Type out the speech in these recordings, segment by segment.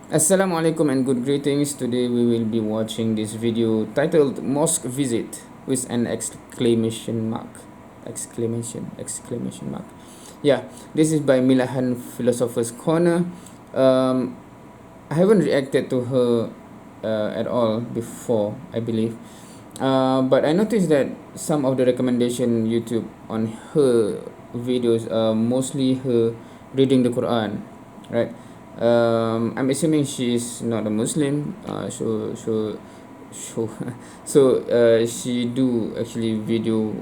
Assalamualaikum and good greetings. Today we will be watching this video titled Mosque Visit with an exclamation mark. Exclamation mark. Yeah, this is by Milahan PhilosophersCorner. Um, I haven't reacted to her at all before, I believe. But I noticed that some of the recommendation YouTube on her videos are mostly her reading the Quran, right? I'm assuming she is not a Muslim. So she do actually video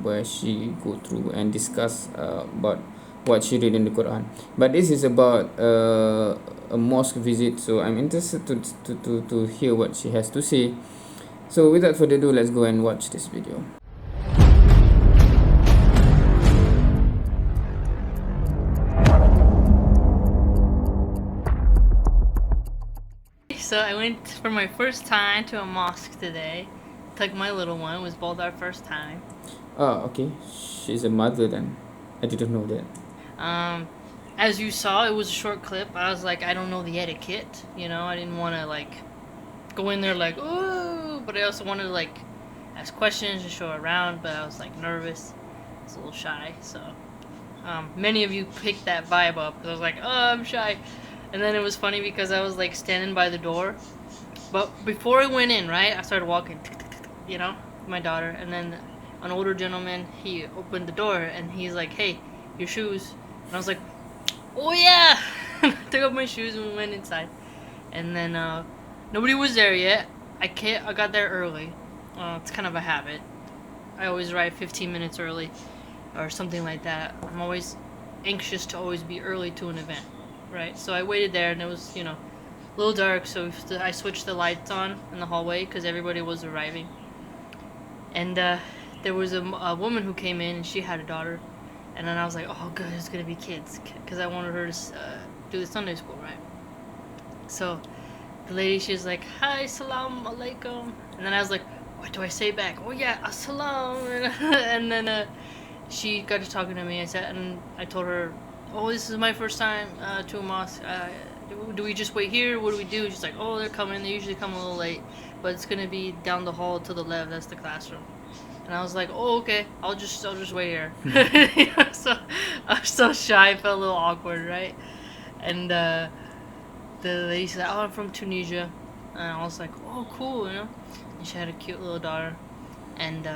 where she go through and discuss about what she read in the Quran. But this is about a mosque visit, so I'm interested to hear what she has to say. So without further ado, let's go and watch this video. So I went for my first time to a mosque today. Took my little one. It was both our first time. Oh, okay. She's a mother then. I didn't know that. As you saw, it was a short clip. I was like, I don't know the etiquette. You know, I didn't want to like go in there like, ooh, but I also wanted to like ask questions and show around. But I was like nervous. I was a little shy. So many of you picked that vibe up. I was like, oh, I'm shy. And then it was funny because I was like standing by the door. But before I went in, right, I started walking, you know, with my daughter. And then an older gentleman, he opened the door and he's like, hey, your shoes. And I was like, oh yeah. Took off my shoes and we went inside. And then nobody was there yet. I got there early. It's kind of a habit. I always arrive 15 minutes early or something like that. I'm always anxious to always be early to an event, right? So I waited there and it was, you know, a little dark, so I switched the lights on in the hallway because everybody was arriving. And there was a woman who came in and she had a daughter. And then I was like, oh, good, it's going to be kids because I wanted her to do the Sunday school, right? So the lady, she was like, hi, salam alaikum. And then I was like, what do I say back? Oh, yeah, assalam. And then she got to talking to me. I told her, oh, this is my first time to a mosque. Do we just wait here? What do we do? She's like, oh, they're coming. They usually come a little late, but it's gonna be down the hall to the left. That's the classroom. And I was like, oh, okay. I'll just wait here. So I was so shy. I felt a little awkward, right? And the lady said, oh, I'm from Tunisia. And I was like, oh, cool, you know. And she had a cute little daughter. And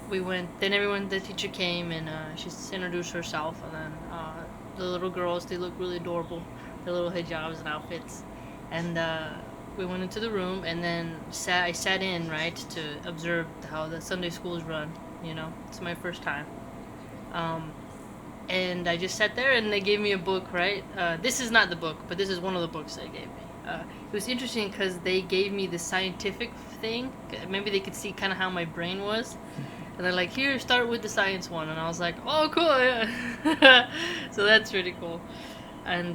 we went. Then the teacher came and she introduced herself. And then the little girls, they look really adorable. Their little hijabs and outfits. And we went into the room and then I sat in, right, to observe how the Sunday school is run. You know, it's my first time. And I just sat there and they gave me a book, right? This is not the book, but this is one of the books they gave me. It was interesting because they gave me the scientific thing. Maybe they could see kind of how my brain was. And they're like, here, start with the science one. And I was like, oh, cool, yeah. So that's really cool. And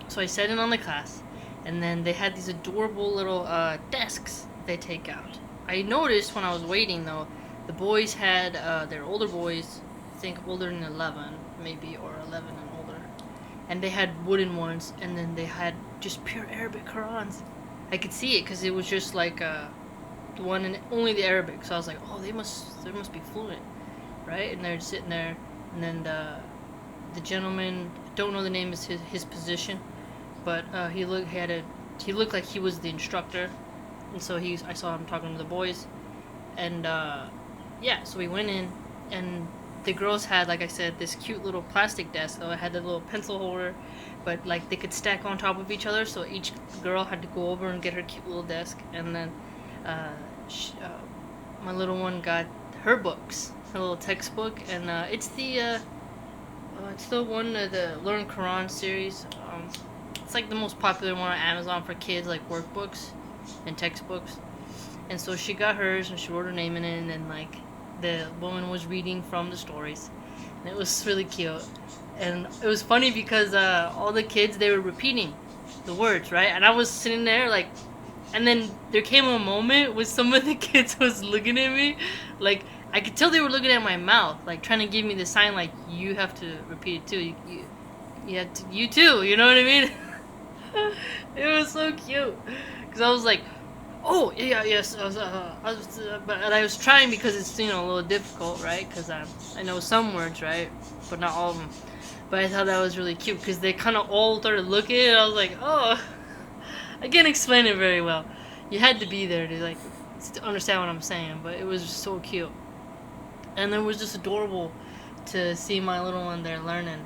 so I sat in on the class. And then they had these adorable little desks they take out. I noticed when I was waiting, though, the boys had, their older boys, I think older than 11, maybe, or 11 and older. And they had wooden ones, and then they had just pure Arabic Qurans. I could see it because it was just like the one in only the Arabic. So I was like, oh, they must be fluent, right? And they're sitting there, and then the gentleman, don't know the name of his position, but he looked like he was the instructor, and so I saw him talking to the boys, and yeah, so we went in, and the girls had, like I said, this cute little plastic desk. So it had the little pencil holder, but like they could stack on top of each other. So each girl had to go over and get her cute little desk, and then my little one got her books, her little textbook, and it's the one the Learn Quran series. It's like the most popular one on Amazon for kids, like workbooks and textbooks. And so she got hers and she wrote her name in it, and then like the woman was reading from the stories, and it was really cute. And it was funny because all the kids, they were repeating the words, right? And I was sitting there like, and then there came a moment where some of the kids was looking at me, like I could tell they were looking at my mouth, like trying to give me the sign like you have to repeat it too. Yeah, you too. You know what I mean? It was so cute because I was like, oh yeah, yes. But I was trying because it's a little difficult, right? Because I know some words, right, but not all of them. But I thought that was really cute because they kind of all started looking. And I was like, oh, I can't explain it very well. You had to be there to to understand what I'm saying, but it was just so cute, and it was just adorable to see my little one there learning,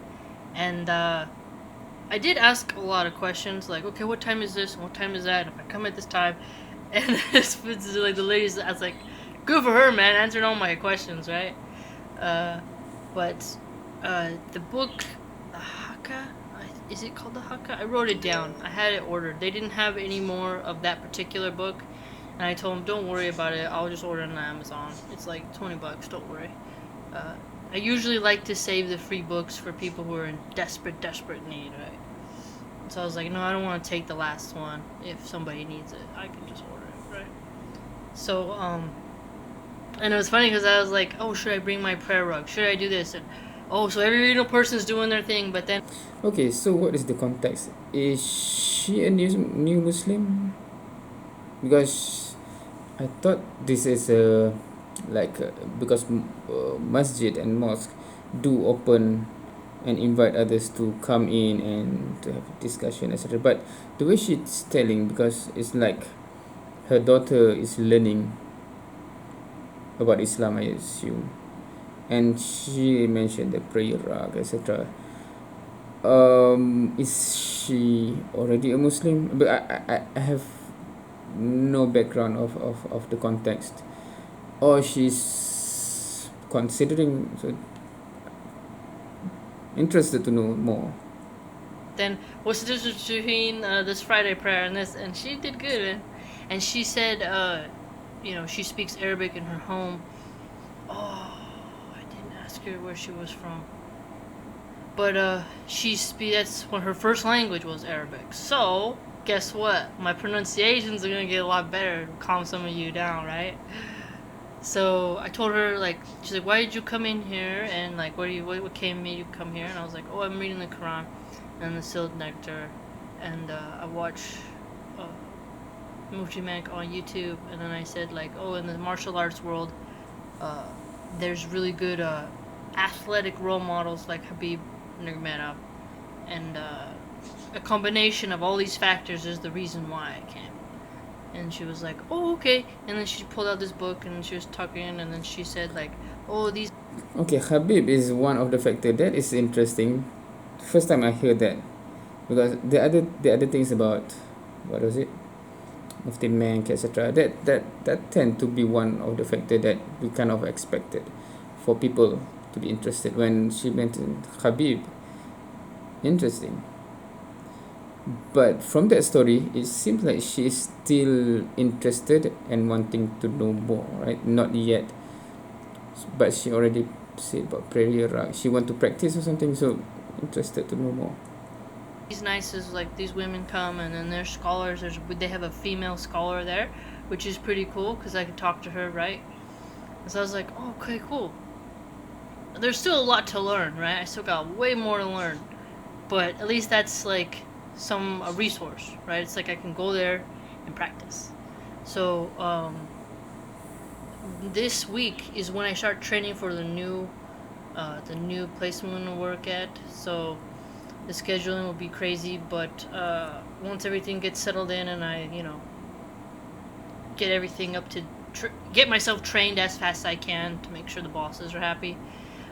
and I did ask a lot of questions, like, okay, what time is this? And what time is that? And if I come at this time, and this was like the ladies, I was like, good for her, man, answering all my questions, right? Uh, but the book, the Haka, is it called the Haka? I wrote it down. I had it ordered. They didn't have any more of that particular book, and I told them, don't worry about it. I'll just order it on Amazon. It's like $20. Don't worry. Uh, I usually like to save the free books for people who are in desperate, desperate need, right? So I was like, no, I don't want to take the last one. If somebody needs it, I can just order it, right? So, and it was funny because I was like, oh, should I bring my prayer rug? Should I do this? And oh, so every person's doing their thing, but then Okay, so what is the context? Is she a new Muslim? Because I thought this is a because masjid and mosque do open and invite others to come in and to have discussion, etc. But the way she's telling, because it's like her daughter is learning about Islam, I assume, and she mentioned the prayer rug, etc. Is she already a Muslim? But I have no background of the context, or she's considering. So interested to know more. then what's the difference between this Friday prayer and this? And she did good, man. And she said, she speaks Arabic in her home. Oh, I didn't ask her where she was from. But that's when her first language was Arabic. So guess what? My pronunciations are gonna get a lot better to calm some of you down, right? So I told her, like, she's like, why did you come in here? And like, what made you come here? And I was like, oh, I'm reading the Quran and the Sealed Nectar, and I watch Mufti Mank on YouTube. And then I said, like, oh, in the martial arts world, there's really good athletic role models like Habib Nurmagomedov, and a combination of all these factors is the reason why I came. And she was like, oh, okay. And then she pulled out this book and she was talking, and then she said, like, oh, these. Okay, Habib is one of the factor. That is interesting. First time I hear that, because the other things about what was it, Mufti Mank, etc. That tend to be one of the factor that we kind of expected for people to be interested. When she mentioned Habib, interesting. But from that story, it seems like she is still interested and wanting to know more, right? Not yet, but she already said about prayer rug. She want to practice or something, so interested to know more. These nice is like these women come, and then there's scholars. They have a female scholar there, which is pretty cool because I could talk to her, right? And so I was like, oh, okay, cool. There's still a lot to learn, right? I still got way more to learn, but at least that's like a resource, right? It's like I can go there and practice. So this week is when I start training for the new place I'm gonna work at. So the scheduling will be crazy, but once everything gets settled in and I get everything up to get myself trained as fast as I can to make sure the bosses are happy,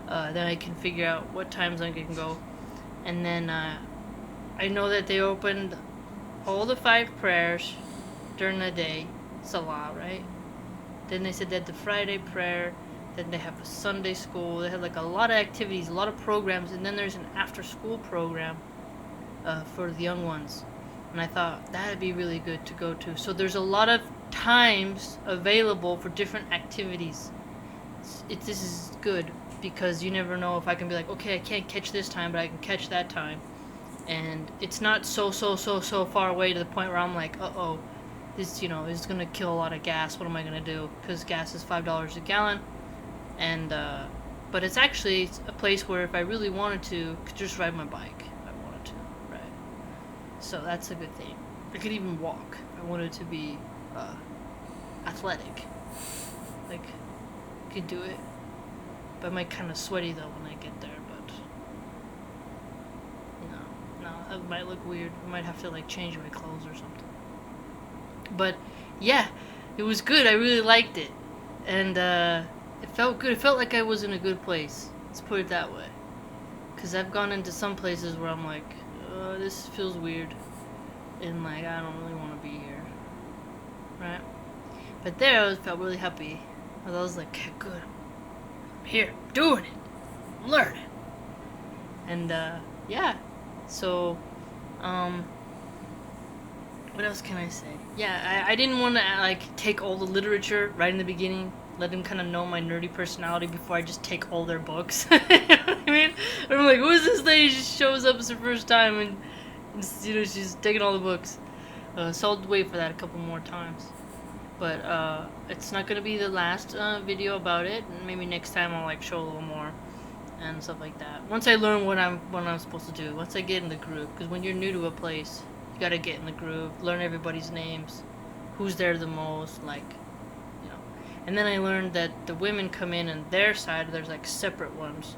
then I can figure out what times I can go. And then I know that they opened all the 5 prayers during the day, Salah, right? Then they said that the Friday prayer, then they have a Sunday school, they have like a lot of activities, a lot of programs, and then there's an after school program for the young ones. And I thought that'd be really good to go to. So there's a lot of times available for different activities. This is good because you never know if I can be like, okay, I can't catch this time, but I can catch that time. And it's not so far away to the point where I'm like, uh-oh, this is gonna kill a lot of gas. What am I gonna do? Because gas is $5 a gallon, and but it's actually a place where if I really wanted to, I could just ride my bike. So that's a good thing. I could even walk. I wanted to be athletic. Like, I could do it. But I might kind of sweaty though when I get there. But no, that might look weird. I might have to like change my clothes or something. But yeah, it was good. I really liked it, and it felt good. It felt like I was in a good place. Let's put it that way. Cause I've gone into some places where I'm like, this feels weird, and like I don't really want to be here, right? But there, I felt really happy. I was like, okay, good. I'm here, I'm doing it, I'm learning, and yeah. So, what else can I say? Yeah, I didn't want to like take all the literature right in the beginning. Let them kind of know my nerdy personality before I just take all their books. You know what I mean? I'm like, who is this lady? She shows up as her first time and she's taking all the books. So I'll wait for that a couple more times. But it's not gonna be the last video about it. Maybe next time I'll like show a little more and stuff like that. Once I learn what I'm supposed to do. Once I get in the groove, because when you're new to a place, you gotta get in the groove, learn everybody's names, who's there the most, like, you know. And then I learned that the women come in and their side, there's like separate ones,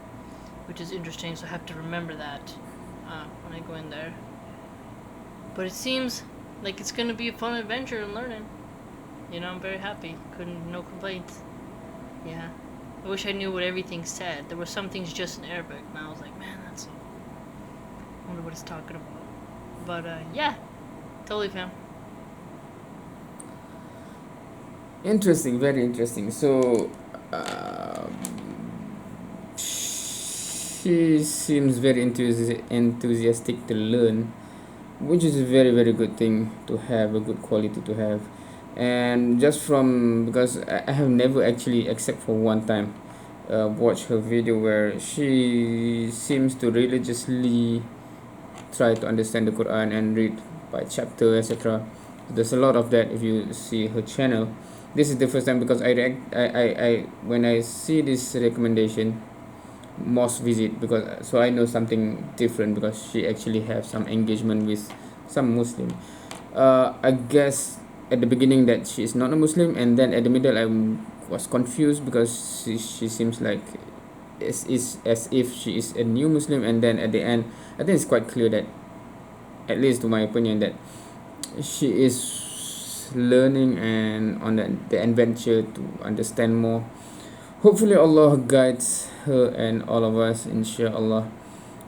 which is interesting. So I have to remember that when I go in there. But it seems like it's gonna be a fun adventure and learning. You know, I'm very happy. No complaints. Yeah. I wish I knew what everything said. There were some things just in Arabic, and I was like, man, I wonder what it's talking about. But yeah, totally fam. Interesting, very interesting. So she seems very enthusiastic to learn, which is a very very good thing to have, a good quality to have. And just from, because I have never actually, except for one time, watched her video where she seems to religiously try to understand the Quran and read by chapter, etc. There's a lot of that if you see her channel. This is the first time because I when I see this recommendation, mosque visit, because so I know something different, because she actually have some engagement with some Muslim. I guess at the beginning that she is not a Muslim, and then at the middle I was confused because she seems like as if she is a new Muslim, and then at the end I think it's quite clear that, at least to my opinion, that she is learning and on the adventure to understand more. Hopefully Allah guides her and all of us, inshallah.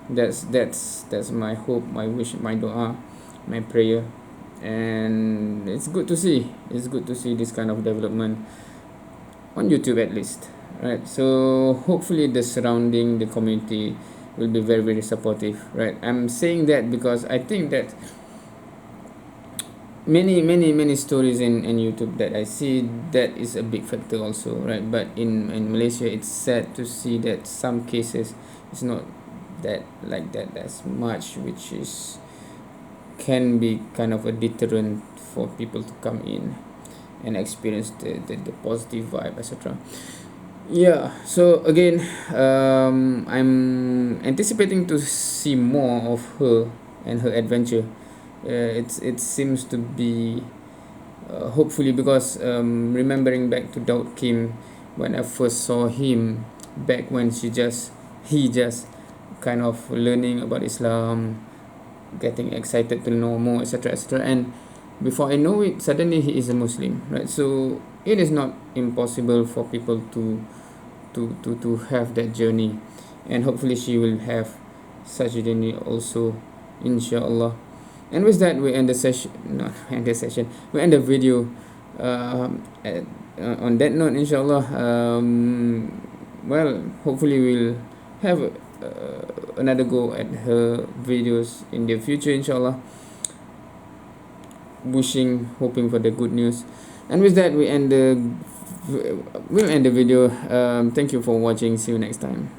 That's my hope, my wish, my dua, my prayer. And it's good to see this kind of development on YouTube, at least, right? So hopefully the surrounding, the community will be very very supportive, right? I'm saying that because I think that many stories in YouTube that I see, that is a big factor also, right? But in Malaysia, it's sad to see that some cases it's not that like that as much, which is can be kind of a deterrent for people to come in and experience the positive vibe, etc. Yeah, so again, I'm anticipating to see more of her and her adventure. It seems to be hopefully, because remembering back to Daud Kim, when I first saw him back when he just kind of learning about Islam, getting excited to know more, etc., etc., and before I know it, suddenly he is a Muslim, right? So it is not impossible for people to have that journey, and hopefully she will have such a journey also, inshallah. And with that, we end the session. Not end the session. We end the video. On that note, inshallah. Well, hopefully we'll have another go at her videos in the future, inshallah. Hoping for the good news. And with that, we'll end the video. Thank you for watching. See you next time.